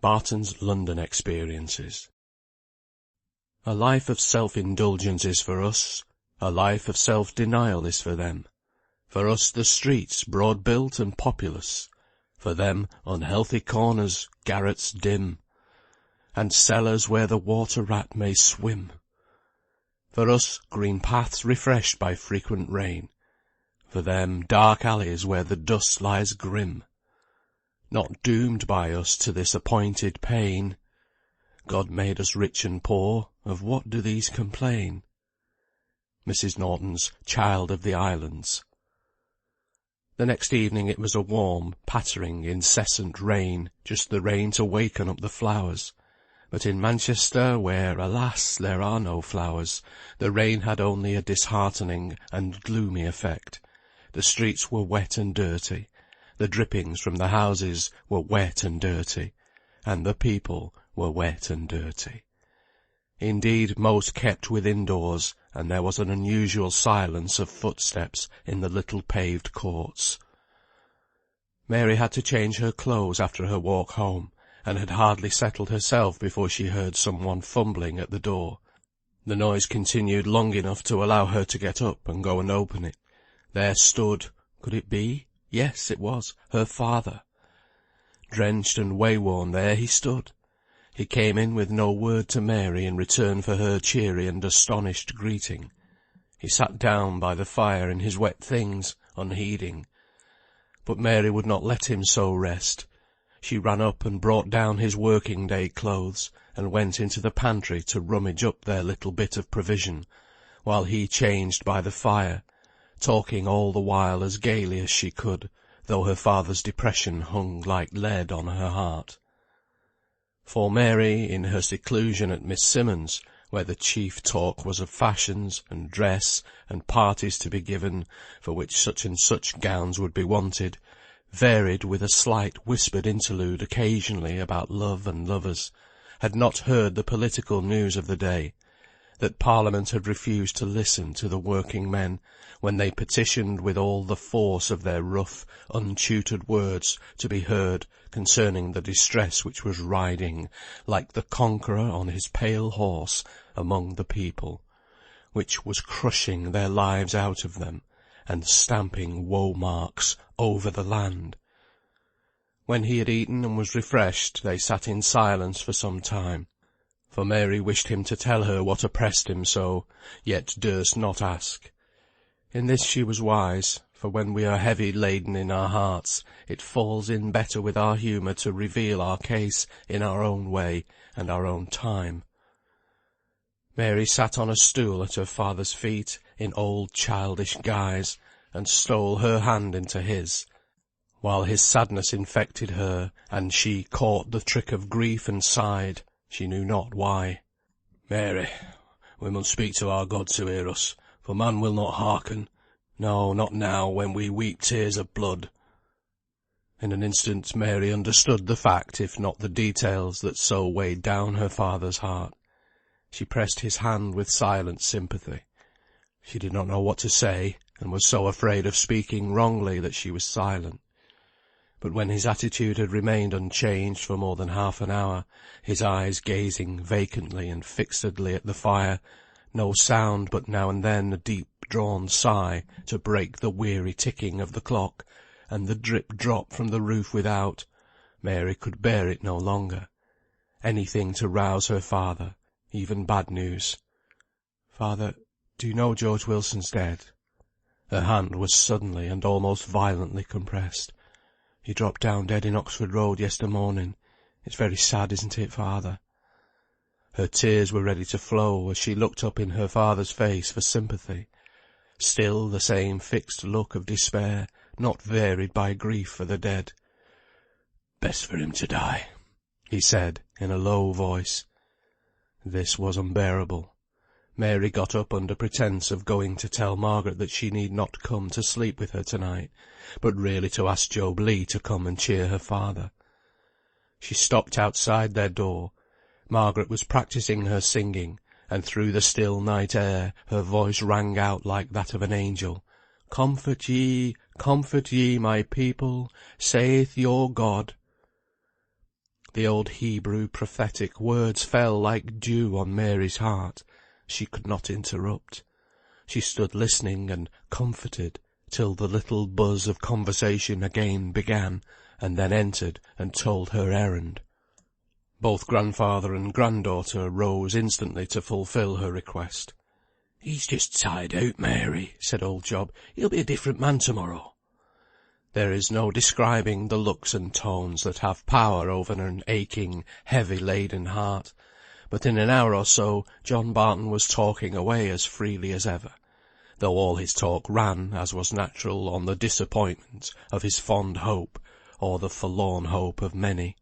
Barton's London Experiences. A life of self-indulgence is for us, a life of self-denial is for them. For us the streets broad-built and populous, for them unhealthy corners, garrets dim, and cellars where the water-rat may swim. For us green paths refreshed by frequent rain, for them dark alleys where the dust lies grim. Not doomed by us to this appointed pain. God made us rich and poor, of what do these complain? Mrs. Norton's Child of the Islands. The next evening it was a warm, pattering, incessant rain, just the rain to waken up the flowers. But in Manchester, where, alas, there are no flowers, the rain had only a disheartening and gloomy effect. The streets were wet and dirty. The drippings from the houses were wet and dirty, and the people were wet and dirty. Indeed, most kept within doors, and there was an unusual silence of footsteps in the little paved courts. Mary had to change her clothes after her walk home, and had hardly settled herself before she heard some one fumbling at the door. The noise continued long enough to allow her to get up and go and open it. There stood, could it be? Yes, it was, her father. Drenched and wayworn there he stood. He came in with no word to Mary in return for her cheery and astonished greeting. He sat down by the fire in his wet things, unheeding. But Mary would not let him so rest. She ran up and brought down his working-day clothes, and went into the pantry to rummage up their little bit of provision, while he changed by the fire, talking all the while as gaily as she could, though her father's depression hung like lead on her heart. For Mary, in her seclusion at Miss Simmonds', where the chief talk was of fashions, and dress, and parties to be given, for which such and such gowns would be wanted, varied with a slight whispered interlude occasionally about love and lovers, had not heard the political news of the day, that Parliament had refused to listen to the working men, when they petitioned with all the force of their rough, untutored words to be heard concerning the distress which was riding, like the conqueror on his pale horse, among the people, which was crushing their lives out of them, and stamping woe-marks over the land. When he had eaten and was refreshed, they sat in silence for some time, for Mary wished him to tell her what oppressed him so, yet durst not ask. In this she was wise, for when we are heavy laden in our hearts, it falls in better with our humour to reveal our case in our own way and our own time. Mary sat on a stool at her father's feet, in old childish guise, and stole her hand into his, while his sadness infected her, and she caught the trick of grief and sighed, she knew not why. "Mary, we mun speak to our God to hear us, for man will not hearken. No, not now, when we weep tears of blood." In an instant Mary understood the fact, if not the details, that so weighed down her father's heart. She pressed his hand with silent sympathy. She did not know what to say, and was so afraid of speaking wrongly that she was silent. But when his attitude had remained unchanged for more than half an hour, his eyes gazing vacantly and fixedly at the fire, no sound but now and then a deep-drawn sigh to break the weary ticking of the clock, and the drip-drop from the roof without, Mary could bear it no longer. Anything to rouse her father, even bad news. "Father, do you know George Wilson's dead?" Her hand was suddenly and almost violently compressed. "He dropped down dead in Oxford Road yester morning. It's very sad, isn't it, father?" Her tears were ready to flow as she looked up in her father's face for sympathy. Still the same fixed look of despair, not varied by grief for the dead. "Best for him to die," he said in a low voice. This was unbearable. Mary got up under pretence of going to tell Margaret that she need not come to sleep with her tonight, but really to ask Job Legh to come and cheer her father. She stopped outside their door. Margaret was practising her singing, and through the still night air her voice rang out like that of an angel. Comfort ye, my people, saith your God." The old Hebrew prophetic words fell like dew on Mary's heart. She could not interrupt. She stood listening and comforted till the little buzz of conversation again began, and then entered and told her errand. Both grandfather and granddaughter rose instantly to fulfil her request. "He's just tired out, Mary," said old Job. "He'll be a different man to-morrow." There is no describing the looks and tones that have power over an aching, heavy-laden heart, but in an hour or so John Barton was talking away as freely as ever, though all his talk ran, as was natural, on the disappointment of his fond hope, or the forlorn hope of many.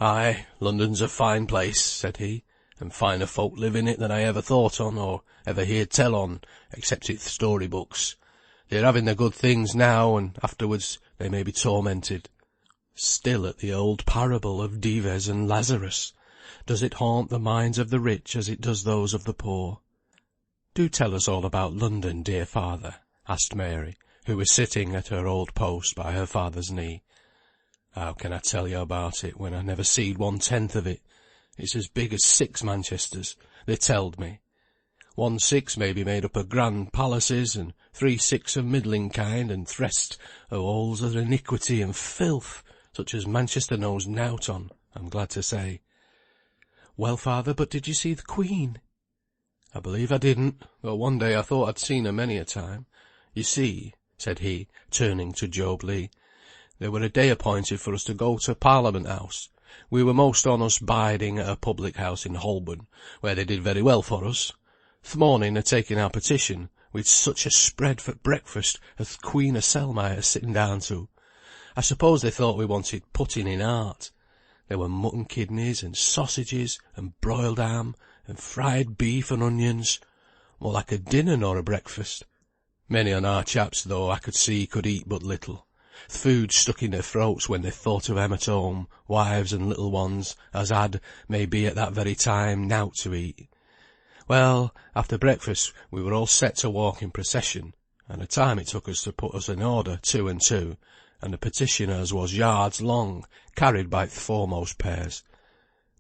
"Ay, London's a fine place," said he, "and finer folk live in it than I ever thought on, or ever heerd tell on, except i' th' story books. They're having their good things now, and afterwards they may be tormented. Still at the old parable of Dives and Lazarus. Does it haunt the minds of the rich as it does those of the poor?" "Do tell us all about London, dear father," asked Mary, who was sitting at her old post by her father's knee. "How can I tell you about it, when I never seed 1/10 of it? It's as big as 6 Manchesters, they telled me. 1/6 may be made up of grand palaces, and 3/6 of middling kind, and th' rest o' holes of iniquity and filth, such as Manchester knows nought on, I'm glad to say." "Well, father, but did you see the Queen?" "I believe I didn't, though one day I thought I'd seen her many a time. You see," said he, turning to Job Legh, "there were a day appointed for us to go to Parliament House. We were most on us biding at a public house in Holborn, where they did very well for us. Th' morning of taking our petition, we'd such a spread for breakfast as th' Queen hersel might ha' sitten down to. I suppose they thought we wanted putting in heart. There were mutton kidneys, and sausages, and broiled ham, and fried beef and onions, more like a dinner nor a breakfast. Many on our chaps, though, I could see could eat but little. Th' food stuck in their throats when they thought of 'em at home, wives and little ones, as had, may be at that very time, nowt to eat. Well, after breakfast we were all set to walk in procession, and a time it took us to put us in order, 2 and 2, and the petition as was yards long, carried by th' foremost pairs.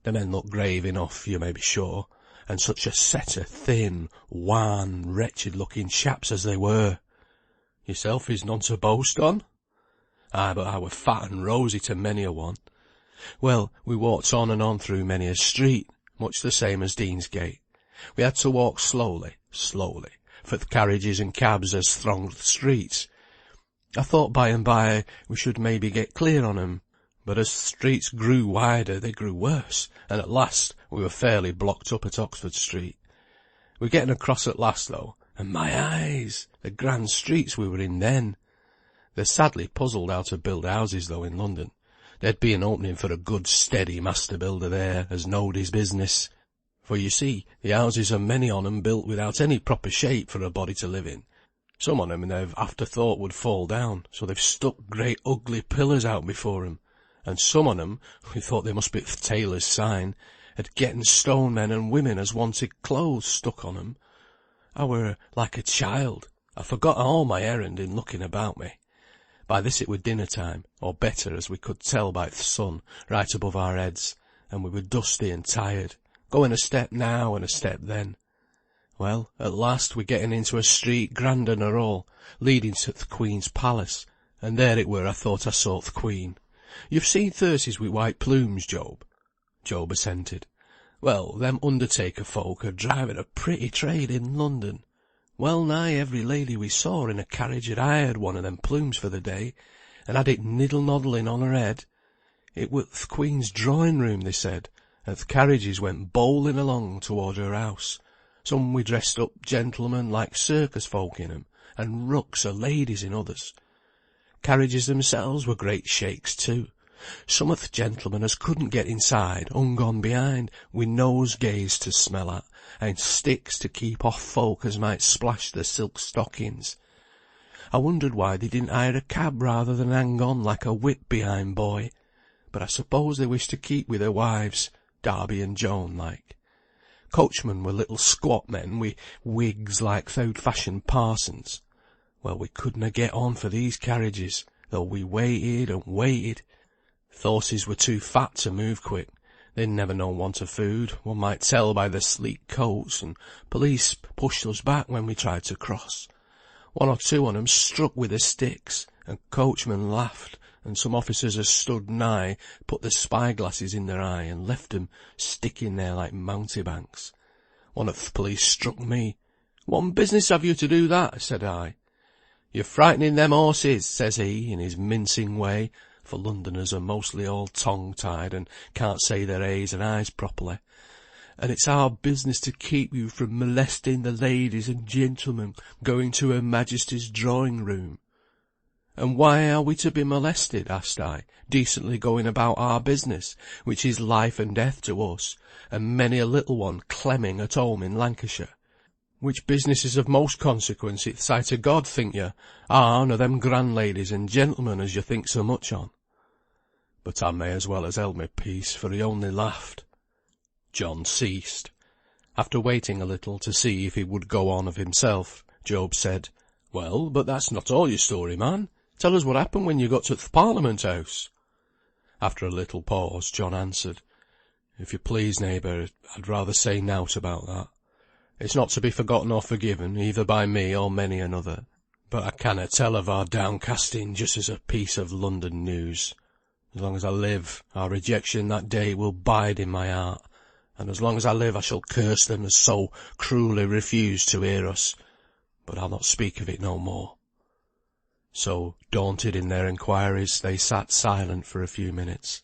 The men looked grave enough, you may be sure, and such a set of thin, wan, wretched-looking chaps as they were. Yourself is none to boast on?" "Ay, but I were fat and rosy to many a one." "Well, we walked on and on through many a street, much the same as Deansgate. We had to walk slowly, for the carriages and cabs as thronged the streets. I thought by and by we should maybe get clear on 'em, but as the streets grew wider they grew worse, and at last we were fairly blocked up at Oxford Street. We were getting across at last though, and my eyes, the grand streets we were in then. They're sadly puzzled how to build houses though in London. There'd be an opening for a good steady master builder there, as knowed his business. For you see, the houses are many on 'em built without any proper shape for a body to live in. Some on 'em they've after thought would fall down, so they've stuck great ugly pillars out before 'em, and some on 'em, we thought they must be th' tailor's sign, had getten stone men and women as wanted clothes stuck on 'em. I were like a child. I forgot all my errand in looking about me. By this it were dinner time, or better, as we could tell by th' sun, right above our heads, and we were dusty and tired, going a step now and a step then. Well, at last we getten into a street grander nor all, leading to th' Queen's palace, and there it were I thought I saw th' Queen. You've seen thirses wi' white plumes, Job?" Job assented. "Well, them undertaker folk are driving a pretty trade in London. Well nigh every lady we saw in a carriage had hired one of them plumes for the day, and had it niddle-noddling on her head. It were th' Queen's drawing room, they said, and th' carriages went bowling along toward her house. Some wi' dressed up gentlemen like circus folk in 'em, and rooks o' ladies in others. Carriages themselves were great shakes too. Some o' th' gentlemen as couldn't get inside hung on behind, wi' nosegays to smell at, and sticks to keep off folk as might splash their silk stockings. I wondered why they didn't hire a cab rather than hang on like a whip behind boy, but I suppose they wished to keep with their wives, Darby and Joan like. Coachmen were little squat men wi' wigs like th' old-fashioned parsons. Well, we couldna get on for these carriages, though we waited and waited. Th' horses were too fat to move quick. They'd never known want of food, one might tell by their sleek coats, and police pushed us back when we tried to cross. One or two on 'em struck with their sticks, and coachmen laughed, and some officers as stood nigh put their spy-glasses in their eye and left 'em sticking there like mountebanks. One of th' police struck me. "What business have you to do that?" said I. "You're frightening them horses," says he, in his mincing way, for Londoners are mostly all tongue-tied and can't say their A's and I's properly. "And it's our business to keep you from molesting the ladies and gentlemen going to Her Majesty's drawing-room." "And why are we to be molested?" asked I, "decently going about our business, which is life and death to us, and many a little one clemming at home in Lancashire. Which business is of most consequence i' th' sight of God, think you, our'n or them grand ladies and gentlemen as you think so much on?" But I may as well as held my peace, for he only laughed. John ceased. After waiting a little to see if he would go on of himself, Job said, "Well, but that's not all your story, man. Tell us what happened when you got to th' Parliament House." After a little pause, John answered, "If you please, neighbour, I'd rather say nowt about that. It's not to be forgotten or forgiven, either by me or many another. But I canna tell of our downcasting just as a piece of London news. As long as I live, our rejection that day will bide in my heart, and as long as I live I shall curse them as so cruelly refused to hear us. But I'll not speak of it no more." So, daunted in their inquiries, they sat silent for a few minutes.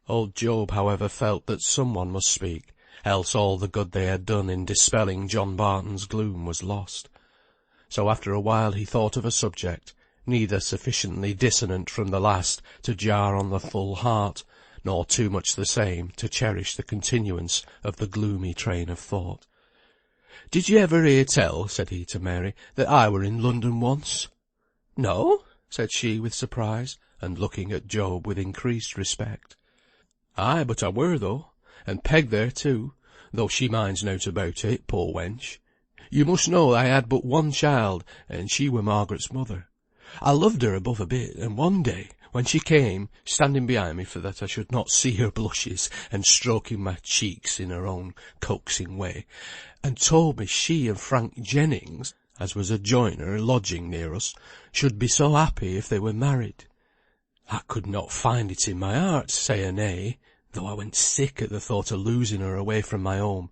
Old Job, however, felt that some one must speak, else all the good they had done in dispelling John Barton's gloom was lost. So after a while he thought of a subject, neither sufficiently dissonant from the last to jar on the full heart, nor too much the same to cherish the continuance of the gloomy train of thought. "Did you ever hear tell," said he to Mary, "that I were in London once?" "No?" said she with surprise, and looking at Job with increased respect. "Ay, but I were though, and Peg there too, though she minds nought about it, poor wench. You must know I had but one child, and she were Margaret's mother. I loved her above a bit, and one day, when she came, standing behind me for that I should not see her blushes, and stroking my cheeks in her own coaxing way, and told me she and Frank Jennings, as was a joiner lodging near us, should be so happy if they were married. I could not find it in my heart to say a nay, though I went sick at the thought of losing her away from my home.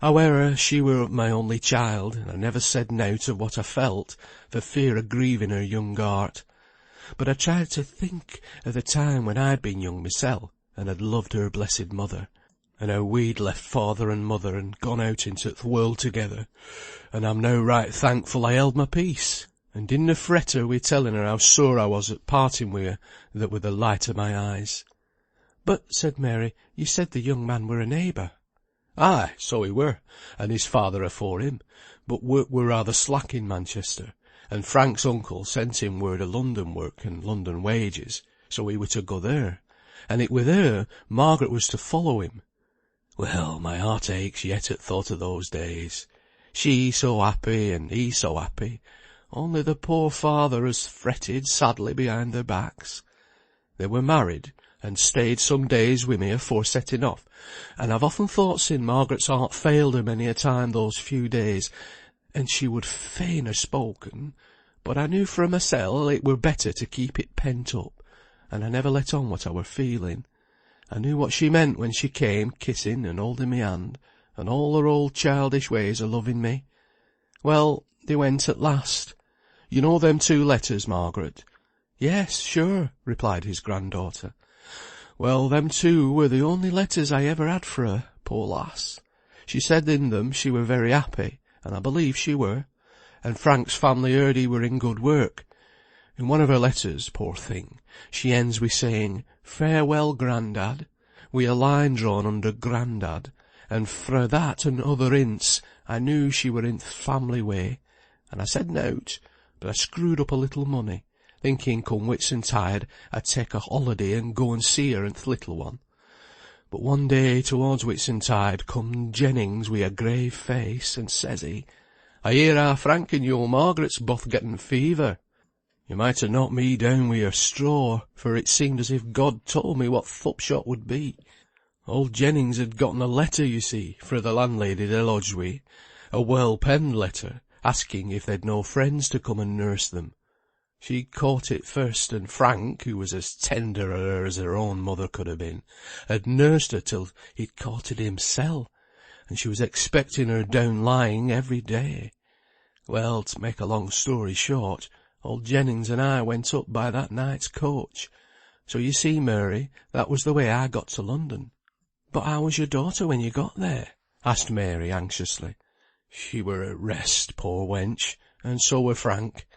However, she were my only child, and I never said nought of what I felt, for fear of grieving her young heart. But I tried to think of the time when I'd been young mysel, and had loved her blessed mother, and how we'd left father and mother and gone out into th' world together, and I'm now right thankful I held my peace, and didn't fret her wi' telling her how sore I was at parting wi' her that were the light of my eyes." "But," said Mary, "you said the young man were a neighbour." "Ay, so he were, and his father afore him, but work were rather slack in Manchester, and Frank's uncle sent him word of London work and London wages, so he were to go there, and it were there Margaret was to follow him. Well, my heart aches yet at thought of those days. She so happy, and he so happy, only the poor father has fretted sadly behind their backs. They were married, and stayed some days wi' me afore setting off, and I've often thought sin Margaret's heart failed her many a time those few days, and she would fain have spoken, but I knew for mysel it were better to keep it pent up, and I never let on what I were feeling. I knew what she meant when she came kissing and holding me hand, and all her old childish ways of loving me. Well, they went at last. You know them 2 letters, Margaret?" "Yes, sure," replied his granddaughter. "Well, them 2 were the only letters I ever had for her, poor lass. She said in them she were very happy, and I believe she were, and Frank's family heard he were in good work. In one of her letters, poor thing, she ends with saying, 'Farewell, Grandad,' wi' a line drawn under Grandad, and fra that and other hints, I knew she were in th' family way, and I said nought, but I screwed up a little money, thinking come Whitsuntide I'd take a holiday and go and see her and th' little one. But one day towards Whitsuntide come Jennings wi' a grave face, and says he, 'I hear our Frank and your Margaret's both getting fever.' You might have knocked me down with your straw, for it seemed as if God told me what th' upshot would be. Old Jennings had gotten a letter, you see, fra the landlady they lodged wi', a well-penned letter, asking if they'd no friends to come and nurse them. She caught it first, and Frank, who was as tender of her as her own mother could have been, had nursed her till he'd caught it himsel, and she was expecting her down lying every day. Well, to make a long story short, old Jennings and I went up by that night's coach. So you see, Mary, that was the way I got to London." "But how was your daughter when you got there?" asked Mary anxiously. "She were at rest, poor wench, and so were Frank.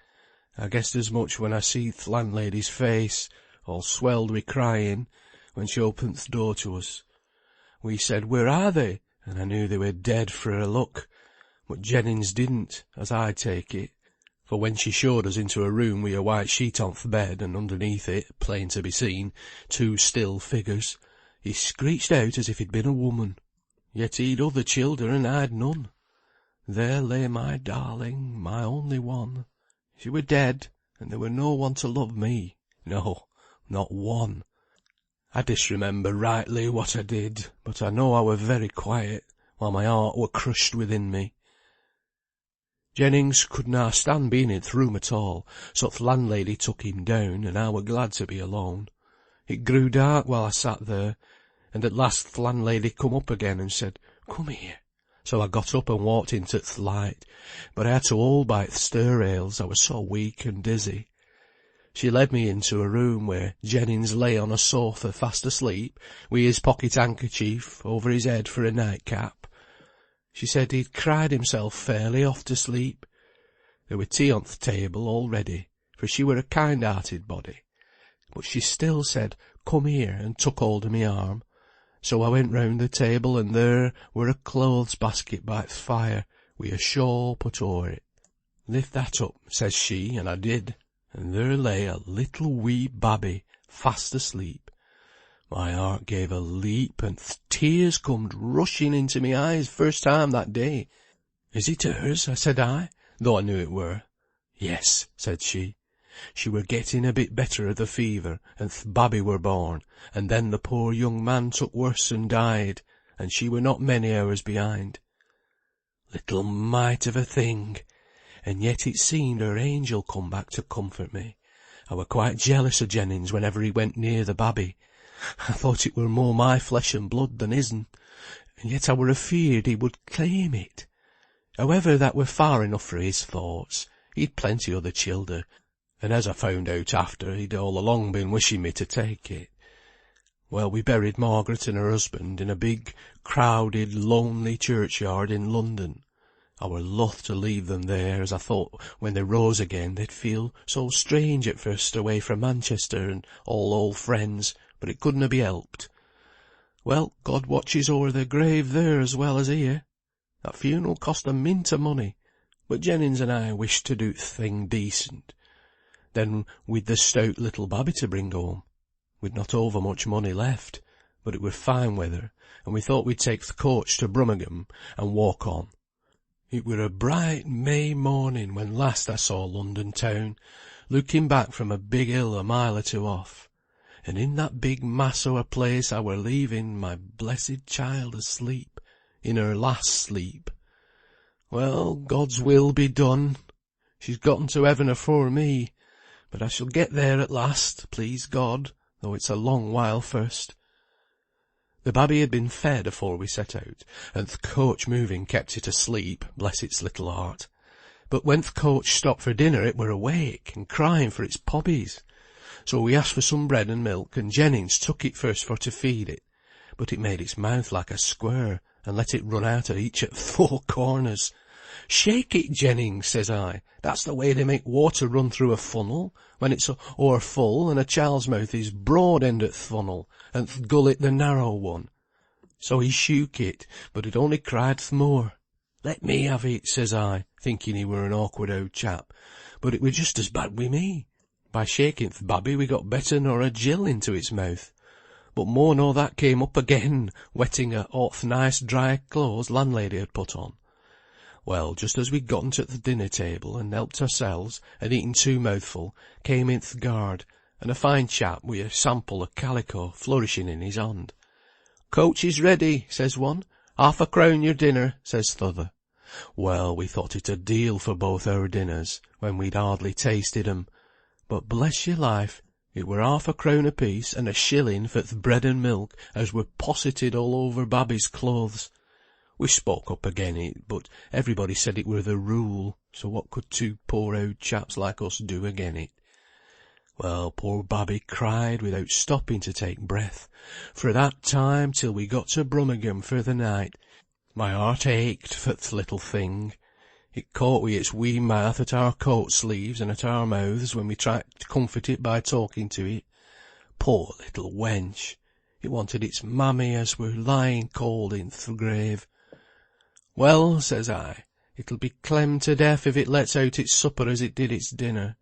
I guessed as much when I see th' landlady's face, all swelled wi' crying, when she opened th' door to us. We said, 'Where are they?' and I knew they were dead for a look, but Jennings didn't, as I take it, for when she showed us into a room wi' a white sheet on th' bed, and underneath it, plain to be seen, 2 still figures, he screeched out as if he'd been a woman. Yet he'd other childer and I'd none. There lay my darling, my only one. She were dead, and there were no one to love me. No, not one. I disremember rightly what I did, but I know I were very quiet, while my heart were crushed within me. Jennings couldna stand being in th' room at all, so th' landlady took him down, and I were glad to be alone. It grew dark while I sat there, and at last th' landlady come up again and said, 'Come here.' So I got up and walked into th' light, but I had to hold by th' stir rails, I was so weak and dizzy. She led me into a room where Jennings lay on a sofa fast asleep, wi' his pocket handkerchief over his head for a nightcap. She said he'd cried himself fairly off to sleep. There were tea on th' table all ready, for she were a kind-hearted body. But she still said, 'Come here,' and took hold of me arm. So I went round the table, and there were a clothes basket by th' fire, wi' a shawl put o'er it. 'Lift that up,' says she, and I did, and there lay a little wee babby, fast asleep. My heart gave a leap, and th' tears comed rushing into me eyes first time that day. 'Is it hers?' said I, though I knew it were. 'Yes,' said she. She were getting a bit better of the fever, and th' babby were born, and then the poor young man took worse and died, and she were not many hours behind. Little mite of a thing, and yet it seemed her angel come back to comfort me. I were quite jealous of Jennings whenever he went near the babby. I thought it were more my flesh and blood than his'n, and yet I were afeared he would claim it. However, that were far enough for his thoughts. He'd plenty other childer, and as I found out after, he'd all along been wishing me to take it. Well, we buried Margaret and her husband in a big, crowded, lonely churchyard in London. I were loth to leave them there, as I thought when they rose again they'd feel so strange at first away from Manchester and all old friends, but it couldn't be helped. Well, God watches o'er their grave there as well as here. That funeral cost a mint of money, but Jennings and I wished to do th' thing decent. Then we'd the stout little babby to bring home. We'd not over much money left, but it were fine weather, and we thought we'd take th' coach to Brummagem and walk on. It were a bright May morning when last I saw London town, looking back from a big hill a mile or 2 off, and in that big mass o' a place I were leaving my blessed child asleep, in her last sleep. Well, God's will be done. She's gotten to heaven afore me, but I shall get there at last, please God, though it's a long while first. The babby had been fed afore we set out, and th' coach moving kept it asleep, bless its little heart. But when th' coach stopped for dinner it were awake, and crying for its pobbies. So we asked for some bread and milk, and Jennings took it first for to feed it, but it made its mouth like a square, and let it run out of each at 4 corners. "Shake it, Jennings," says I. "That's the way they make water run through a funnel, when it's o'er full, and a child's mouth is broad end at th' funnel, and th' gullet the narrow one." So he shook it, but it only cried th' more. "Let me have it," says I, thinking he were an awkward old chap, but it were just as bad wi' me. By shaking th' babby we got better nor a gill into its mouth. But more nor that came up again, wetting a' th' nice dry clothes landlady had put on. Well, just as we'd gotten to the dinner table, and helped ourselves, and eaten 2 mouthful, came in th' guard, and a fine chap wi' a sample of calico flourishing in his hand. "Coach is ready," says one. "£1 your dinner," says th' other. Well, we thought it a deal for both our dinners, when we'd hardly tasted 'em. But bless your life, it were £1 apiece, and a shilling for th' bread and milk as were posseted all over babby's clothes. We spoke up again it, but everybody said it were the rule, so what could 2 poor oud chaps like us do again it? Well, poor babby cried without stopping to take breath, fra that time till we got to Brummagem for the night. My heart ached for th' little thing. It caught wi' its wee mouth at our coat sleeves and at our mouths when we tried to comfort it by talking to it. Poor little wench! It wanted its mammy as were lying cold in th' grave. "Well," says I, "it'll be clemmed to death if it lets out its supper as it did its dinner.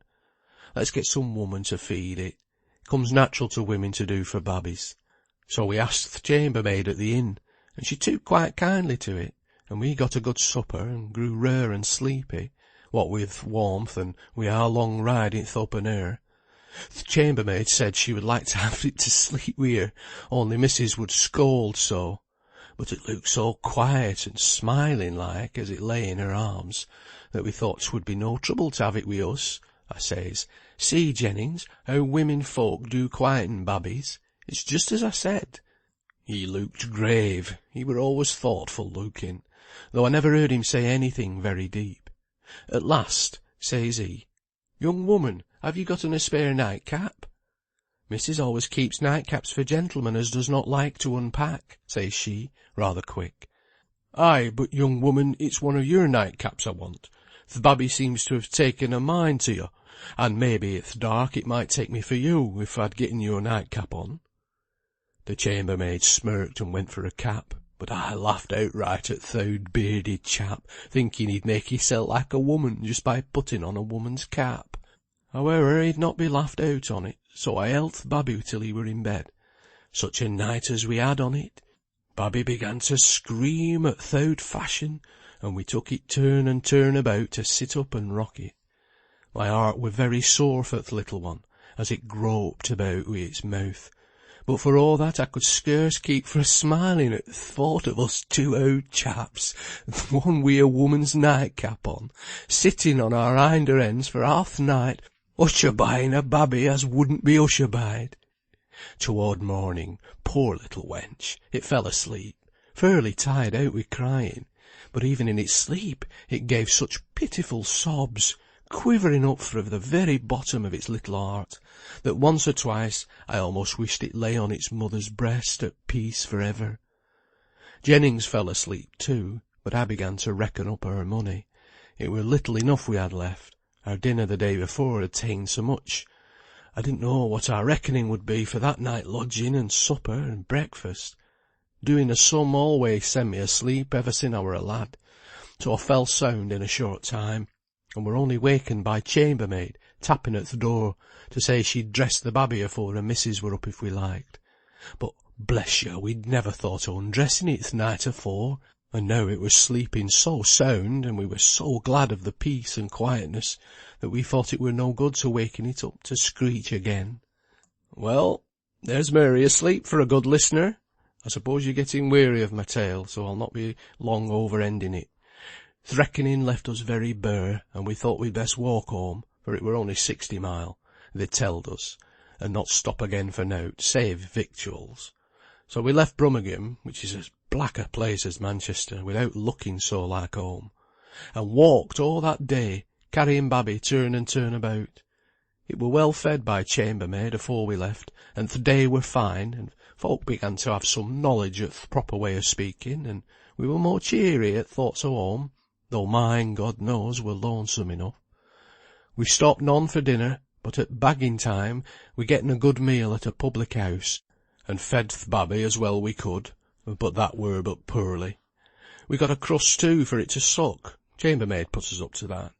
Let's get some woman to feed it. It comes natural to women to do for babbies." So we asked th' chambermaid at the inn, and she took quite kindly to it, and we got a good supper, and grew rare and sleepy, what with warmth and wi' our long ride in th' open air. Th' chambermaid said she would like to have it to sleep wi' her, only missus would scold so. But it looked so quiet and smiling like, as it lay in her arms, that we thought 'twould be no trouble to have it wi' us. I says, "See, Jennings, how women folk do quieten babbies. It's just as I said." He looked grave. He were always thoughtful looking, though I never heard him say anything very deep. At last, says he, "Young woman, have you gotten a spare nightcap?" "Missus always keeps nightcaps for gentlemen as does not like to unpack," says she, rather quick. "Ay, but young woman, it's one of your nightcaps I want. Th' babby seems to have taken a mind to you, and maybe i'th dark it might take me for you, if I'd getten your nightcap on." The chambermaid smirked and went for a cap, but I laughed outright at th' oud bearded chap, thinking he'd make hisself like a woman just by putting on a woman's cap. However, he'd not be laughed out on it, so I held th' babby till he were in bed. Such a night as we had on it! Babby began to scream at th' oud fashion, and we took it turn and turn about to sit up and rock it. My heart were very sore for th' little one, as it groped about wi' its mouth, but for all that I could scarce keep fra smiling at th' thought of us 2 oud chaps, one wi' a woman's nightcap on, sitting on our hinder ends for half th' night, hushabying a babby as wouldn't be hushabyed. Toward morning, poor little wench, it fell asleep, fairly tired out with crying, but even in its sleep it gave such pitiful sobs, quivering up from the very bottom of its little heart, that once or twice I almost wished it lay on its mother's breast at peace for ever. Jennings fell asleep too, but I began to reckon up our money. It were little enough we had left. Our dinner the day before had ta'en so much. I didn't know what our reckoning would be for that night lodging and supper and breakfast. Doing a sum always sent me asleep ever sin' I were a lad, so I fell sound in a short time, and were only wakened by chambermaid tapping at the door to say she'd dress the babby afore her missus were up if we liked. But bless you, we'd never thought o' undressing it th' night afore, and now it was sleeping so sound, and we were so glad of the peace and quietness, that we thought it were no good to waken it up to screech again. Well, there's Mary asleep for a good listener. I suppose you're getting weary of my tale, so I'll not be long over-ending it. Th' reckoning left us very bare, and we thought we'd best walk home, for it were only 60 mile, they telled us, and not stop again for nowt, save victuals. So we left Brummagem, which is as black a place as Manchester, without looking so like home, and walked all that day, carrying babby turn and turn about. It were well fed by chambermaid afore we left, and th' day were fine, and folk began to have some knowledge of th' proper way of speaking, and we were more cheery at thoughts o' home, though mine, God knows, were lonesome enough. We stopped none for dinner, but at bagging time we getten a good meal at a public house, and fed th' babby as well we could, but that were but poorly. We got a crust too for it to suck. Chambermaid put us up to that.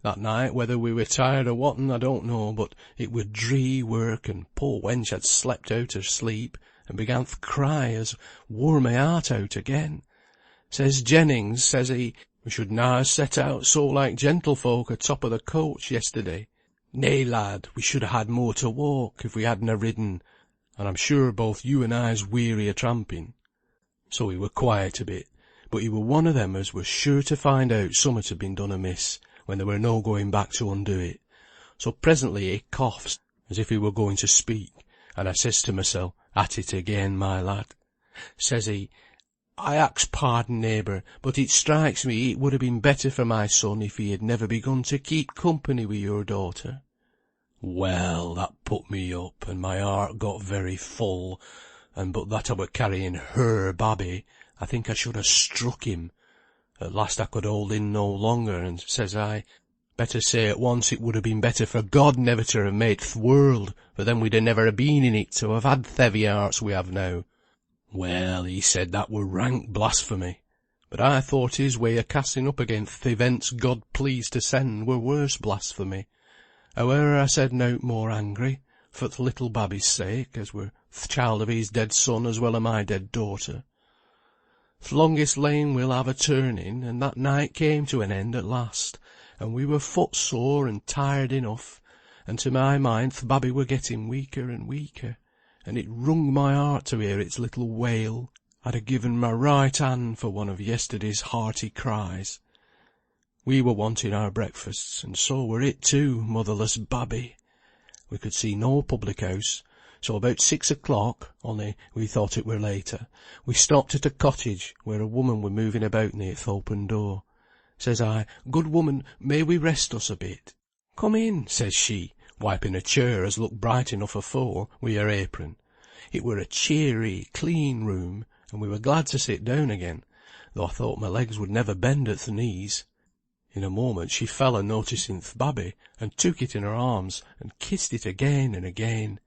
That night, whether we were tired or whatten, I don't know, but it were dree work, and poor wench had slept out her sleep, and began th' cry as wore my heart out again. Says Jennings, says he, We should na ha' set out so like gentlefolk atop of the coach yesterday. Nay, lad, we should ha' had more to walk, if we hadna ridden, and I'm sure both you and I's weary o' tramping. So he were quiet a bit, but he were one of them as were sure to find out summat had been done amiss, when there were no going back to undo it. So presently he coughs, as if he were going to speak, and I says to mysel, at it again, my lad. Says he, I ax pardon, neighbour, but it strikes me it would have been better for my son if he had never begun to keep company with your daughter. Well, that put me up, and my heart got very full, and but that I were carrying her babby, I think I should have struck him. At last I could hold in no longer, and says I, better say at once it would have been better for God never to have made th' world, for then we'd have never have been in it to have had th' heavy hearts we have now. Well, he said that were rank blasphemy, but I thought his way of casting up against th' events God pleased to send were worse blasphemy. However, I said nowt more angry, for th' little babby's sake, as were th' child of his dead son as well as my dead daughter. Th' longest lane will have a turning, and that night came to an end at last, and we were footsore and tired enough, and to my mind th' babby were getting weaker and weaker, and it wrung my heart to hear its little wail. I'd have given my right hand for one of yesterday's hearty cries. We were wanting our breakfasts, and so were it too, motherless babby. We could see no public house, so about 6 o'clock, only we thought it were later, we stopped at a cottage where a woman were moving about near th' open door. Says I, Good woman, may we rest us a bit? Come in, says she, wiping a chair as looked bright enough afore, wi' her apron. It were a cheery, clean room, and we were glad to sit down again, though I thought my legs would never bend at th' knees. In a moment she fell a noticing th' babby, and took it in her arms, and kissed it again and again.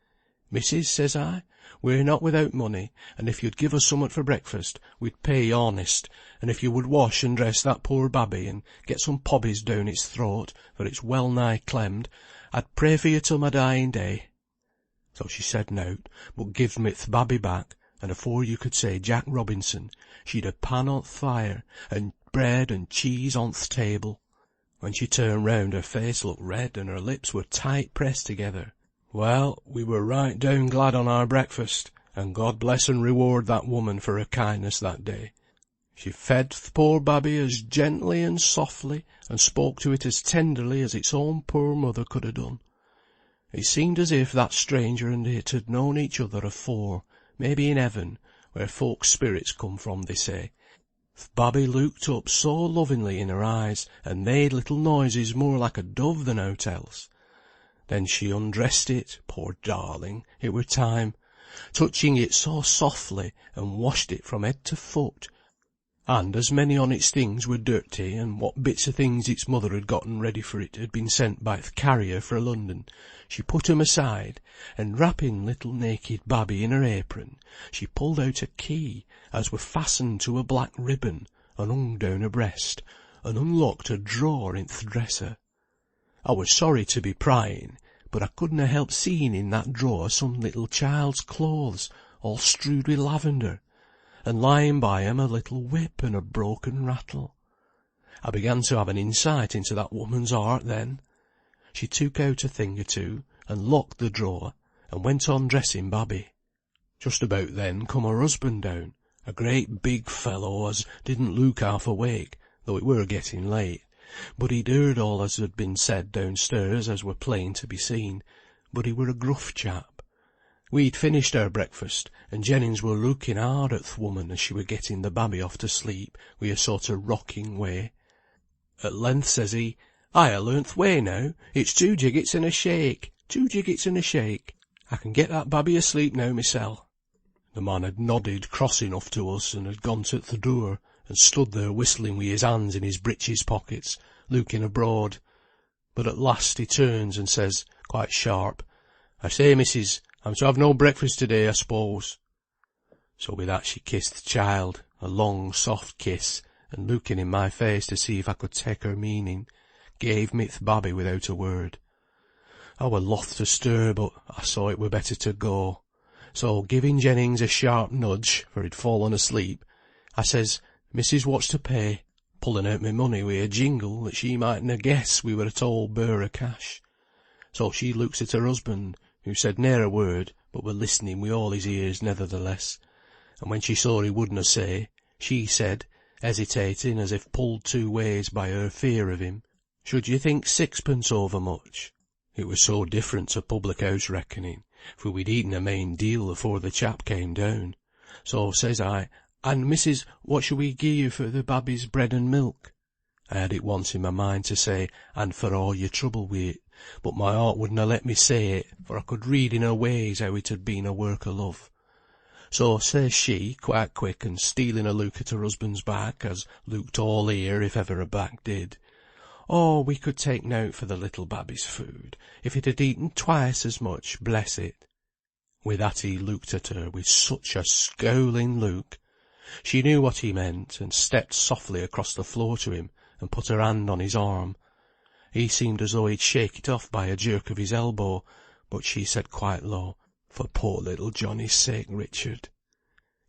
Missus, says I, we're not without money, and if you'd give us summat for breakfast, we'd pay you honest, and if you would wash and dress that poor babby, and get some pobbies down its throat, for it's well nigh clemmed, I'd pray for you till my dying day. So she said nowt, but gived me th' babby back, and afore you could say Jack Robinson, she'd a pan on th' fire, and bread and cheese on th' table. When she turned round, her face looked red, and her lips were tight pressed together. Well, we were right down glad on our breakfast, and God bless and reward that woman for her kindness that day. She fed th' poor babby as gently and softly, and spoke to it as tenderly as its own poor mother could ha' done. It seemed as if that stranger and it had known each other afore, maybe in heaven, where folks' spirits come from, they say. Th' babby looked up so lovingly in her eyes, and made little noises more like a dove than aught else. Then she undressed it, poor darling, it were time, touching it so softly, and washed it from head to foot. And as many on its things were dirty, and what bits of things its mother had gotten ready for it had been sent by th' carrier fra London, she put 'em aside, and wrapping little naked babby in her apron, she pulled out a key as were fastened to a black ribbon, and hung down her breast, and unlocked a drawer in th' dresser. I was sorry to be prying, but I couldna help seeing in that drawer some little child's clothes, all strewed with lavender, and lying by 'em a little whip and a broken rattle. I began to have an insight into that woman's heart then. She took out a thing or two, and locked the drawer, and went on dressing babby. Just about then come her husband down, a great big fellow as didn't look half awake, though it were getting late, but he'd heard all as had been said downstairs, as were plain to be seen, but he were a gruff chap. We'd finished our breakfast, and Jennings were looking hard at th' woman as she were getting the babby off to sleep, wi' a sort of rocking way. At length says he, I ha' learnt th' way now, it's 2 jiggits and a shake, 2 jiggits and a shake. I can get that babby asleep now mysel. The man had nodded cross enough to us, and had gone to th' door, and stood there whistling wi' his hands in his breeches pockets, looking abroad. But at last he turns and says, quite sharp, I say, missus, I'm to have no breakfast to-day, I suppose. So with that she kissed the child, a long soft kiss, and looking in my face to see if I could take her meaning, gave me th' babby without a word. I were loth to stir, but I saw it were better to go. So giving Jennings a sharp nudge, for he'd fallen asleep, I says, Missus, what's to pay? pulling out my money wi' a jingle that she mightna guess we were at all bare o' cash. So she looks at her husband, who said ne'er a word, but were listening wi' all his ears nevertheless, and when she saw he wouldna say, she said, hesitating as if pulled two ways by her fear of him, "Should you think sixpence over much?" It was so different to public-house reckoning, for we'd eaten a main deal afore the chap came down. So says I, "And, missus, what shall we gie you for the babby's bread and milk?" I had it once in my mind to say, "And for all your trouble wi' it," but my heart wouldna let me say it, for I could read in her ways how it had been a work o' love. So says she, quite quick, and stealing a look at her husband's back, as looked all ear if ever a back did, "Oh, we could take nowt for the little babby's food, if it had eaten twice as much, bless it." With that he looked at her with such a scowling look. She knew what he meant, and stepped softly across the floor to him, and put her hand on his arm. He seemed as though he'd shake it off by a jerk of his elbow, but she said quite low, "For poor little Johnny's sake, Richard."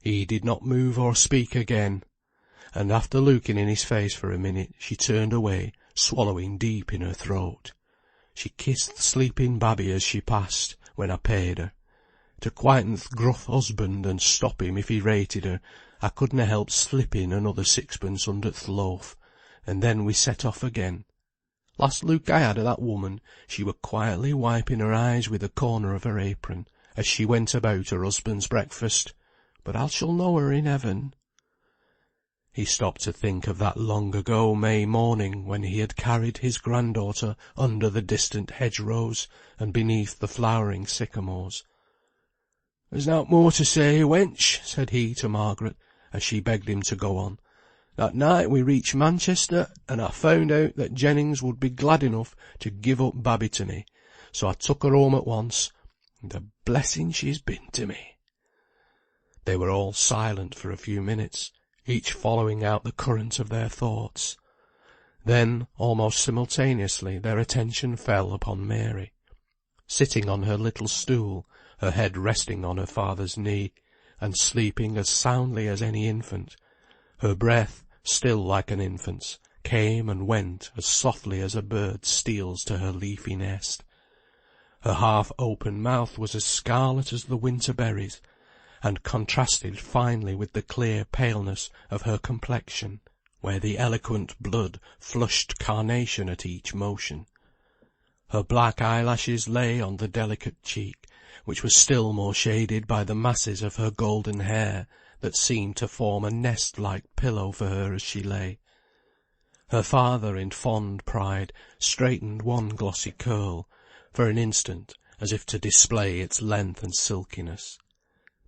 He did not move or speak again, and after looking in his face for a minute, she turned away, swallowing deep in her throat. She kissed the sleeping babby as she passed, when I paid her. To quieten th' gruff husband and stop him if he rated her, I couldna help slipping another sixpence under th' loaf, and then we set off again. Last look I had of that woman, she were quietly wiping her eyes with a corner of her apron, as she went about her husband's breakfast, but I shall know her in heaven. He stopped to think of that long ago May morning when he had carried his granddaughter under the distant hedgerows and beneath the flowering sycamores. "There's nowt more to say, wench," said he to Margaret, as she begged him to go on. "That night we reached Manchester, and I found out that Jennings would be glad enough to give up babby to me, so I took her home at once, and a blessing she's been to me." They were all silent for a few minutes, each following out the current of their thoughts. Then, almost simultaneously, their attention fell upon Mary. Sitting on her little stool, her head resting on her father's knee, and sleeping as soundly as any infant, her breath, still like an infant's, came and went as softly as a bird steals to her leafy nest. Her half-open mouth was as scarlet as the winter berries, and contrasted finely with the clear paleness of her complexion, where the eloquent blood flushed carnation at each motion. Her black eyelashes lay on the delicate cheek, which was still more shaded by the masses of her golden hair, that seemed to form a nest-like pillow for her as she lay. Her father, in fond pride, straightened one glossy curl, for an instant, as if to display its length and silkiness.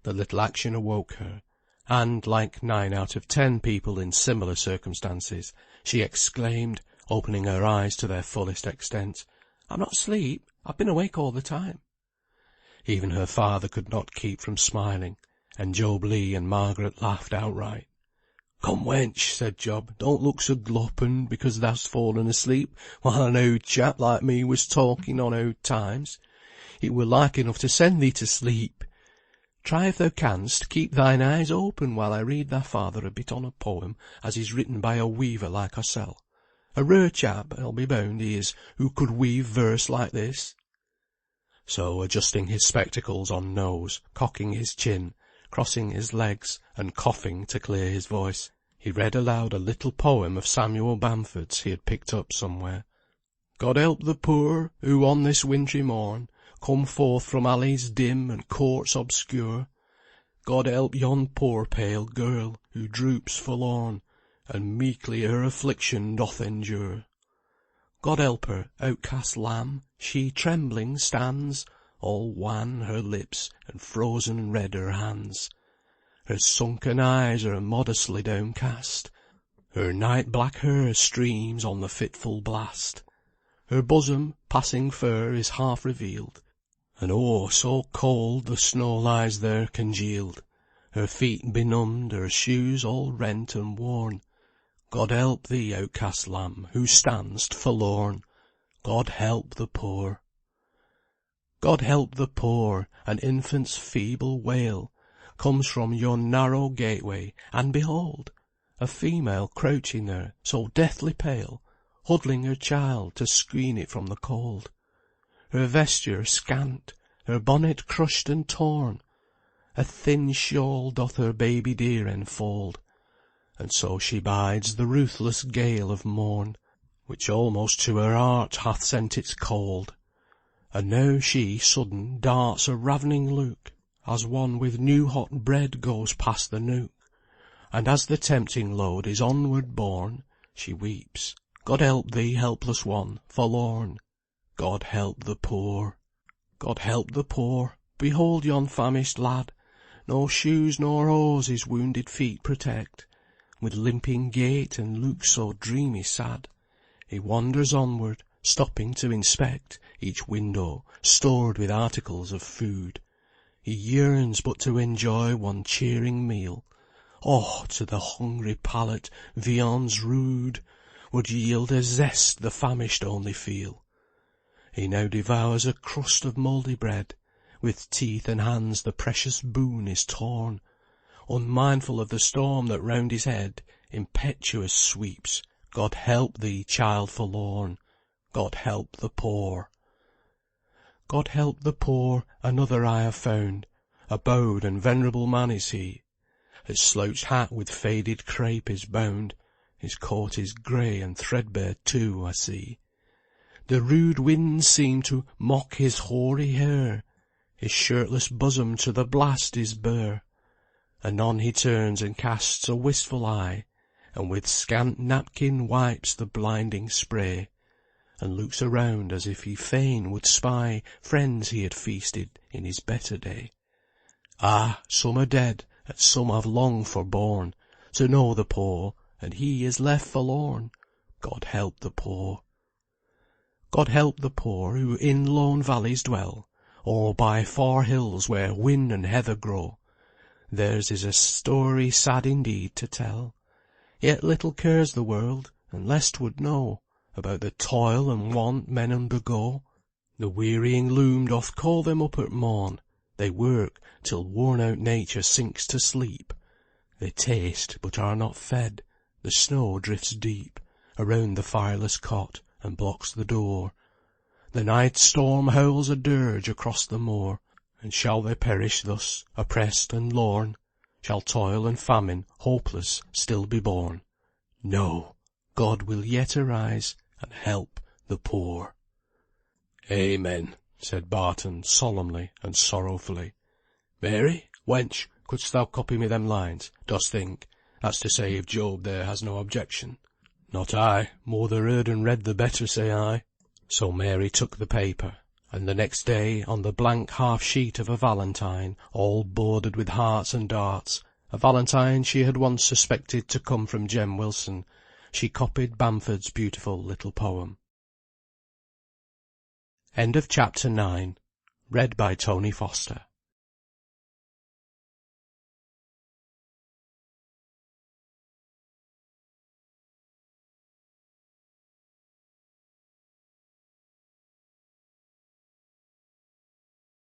The little action awoke her, and, like 9 out of 10 people in similar circumstances, she exclaimed, opening her eyes to their fullest extent, "I'm not asleep, I've been awake all the time." Even her father could not keep from smiling, and Job Legh and Margaret laughed outright. "Come, wench," said Job, "don't look so gloppened because thou'st fallen asleep while an oud chap like me was talking on oud times. It were like enough to send thee to sleep. Try if thou canst keep thine eyes open while I read thy father a bit on a poem as is written by a weaver like oursel. A rare chap, I'll be bound, he is, who could weave verse like this." So, adjusting his spectacles on nose, cocking his chin, crossing his legs, and coughing to clear his voice, he read aloud a little poem of Samuel Bamford's he had picked up somewhere. "God help the poor, who on this wintry morn come forth from alleys dim and courts obscure. God help yon poor pale girl, who droops forlorn, and meekly her affliction doth endure. God help her, outcast lamb, she trembling stands, all wan her lips, and frozen red her hands. Her sunken eyes are modestly downcast, her night-black hair streams on the fitful blast. Her bosom, passing fair, is half revealed, and oh, so cold the snow lies there congealed. Her feet benumbed, her shoes all rent and worn. God help thee, outcast lamb, who stand'st forlorn. God help the poor. God help the poor, an infant's feeble wail comes from yon narrow gateway, and behold! a female crouching there, so deathly pale, huddling her child to screen it from the cold. Her vesture scant, her bonnet crushed and torn, a thin shawl doth her baby dear enfold, and so she bides the ruthless gale of morn, which almost to her heart hath sent its cold. And now she sudden darts a ravening look, as one with new hot bread goes past the nook, and as the tempting load is onward borne, she weeps, God help thee, helpless one, forlorn. God help the poor. God help the poor. Behold yon famished lad, no shoes nor hose his wounded feet protect, with limping gait and look so dreamy sad, he wanders onward, stopping to inspect each window stored with articles of food. He yearns but to enjoy one cheering meal. Oh, to the hungry palate viands rude would yield a zest the famished only feel. He now devours a crust of mouldy bread, with teeth and hands the precious boon is torn, unmindful of the storm that round his head impetuous sweeps. God help thee, child forlorn. God help the poor. God help the poor, another I have found, a bowed and venerable man is he. His slouched hat with faded crape is bound, his coat is grey and threadbare too, I see. The rude winds seem to mock his hoary hair, his shirtless bosom to the blast is bare. Anon he turns and casts a wistful eye, and with scant napkin wipes the blinding spray, and looks around as if he fain would spy friends he had feasted in his better day. Ah, some are dead, and some have long forborne to know the poor, and he is left forlorn. God help the poor. God help the poor who in lone valleys dwell, or by far hills where whin and heather grow. Theirs is a story sad indeed to tell, yet little cares the world, and less 'twould know, about the toil and want men undergo. The wearying loom doth call them up at morn, they work till worn out nature sinks to sleep. They taste, but are not fed, the snow drifts deep around the fireless cot, and blocks the door. The night storm howls a dirge across the moor, and shall they perish thus, oppressed and lorn? Shall toil and famine, hopeless, still be borne? No, God will yet arise, and help the poor. Amen, said Barton, solemnly and sorrowfully. Mary, wench, couldst thou copy me them lines, dost think? That's to say, if Job there has no objection. Not I, more the heard and read the better, say I. So Mary took the paper, and the next day, on the blank half-sheet of a valentine, all bordered with hearts and darts, a valentine she had once suspected to come from Jem Wilson, she copied Bamford's beautiful little poem. End of chapter 9. Read by Tony Foster.